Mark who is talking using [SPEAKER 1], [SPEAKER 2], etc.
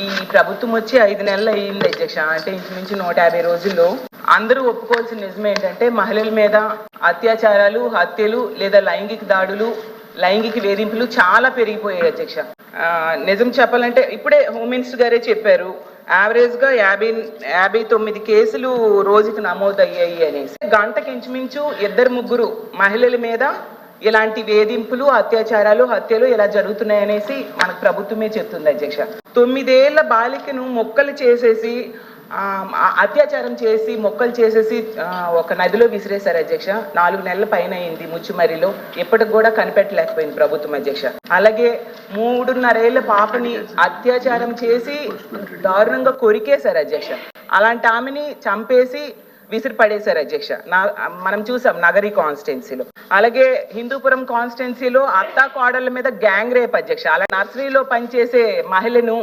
[SPEAKER 1] ఈ ప్రభుత్వం వచ్చి 5 నెలలు అయ్యింది అధ్యక్ష. అంటే ఇంచుమించు 150 రోజుల్లో అందరూ ఒప్పుకోవాల్సిన నిజం ఏంటంటే మహిళల మీద అత్యాచారాలు, హత్యలు లేదా లైంగిక దాడులు, లైంగిక వేధింపులు చాలా పెరిగిపోయాయి అధ్యక్ష. నిజం చెప్పాలంటే ఇప్పుడే హోమ్ మినిస్టర్ గారే చెప్పారు, యావరేజ్గా 59 కేసులు రోజుకి నమోదయ్యాయి అనేసి. గంటకి ఇంచుమించు 2-3 మహిళల మీద ఇలాంటి వేధింపులు, అత్యాచారాలు, హత్యలు ఇలా జరుగుతున్నాయనేసి మనకు ప్రభుత్వమే చెప్తుంది అధ్యక్ష. 9 ఏళ్ల బాలికను మొక్కలు చేసేసి అత్యాచారం చేసి మొక్కలు చేసేసి ఒక నదిలో విసిరేశారు అధ్యక్ష. 4 నెలల పైన అయింది ముచ్చుమరిలో, ఇప్పటికి కూడా కనిపెట్టలేకపోయింది ప్రభుత్వం అధ్యక్ష. అలాగే 3.5 ఏళ్ల పాపని అత్యాచారం చేసి దారుణంగా కొరికేశారు అధ్యక్ష. అలాంటి ఆమెని చంపేసి విసిరి పడేశారు అధ్యక్ష. మనం చూసాం నగరి కాన్స్టిట్యున్సీలో. అలాగే హిందూపురం కాన్స్టిట్యున్సీలో అత్తా కోడళ్ళ మీద గ్యాంగ్ రేప్ అధ్యక్ష. అలా నర్సరీలో పనిచేసే మహిళను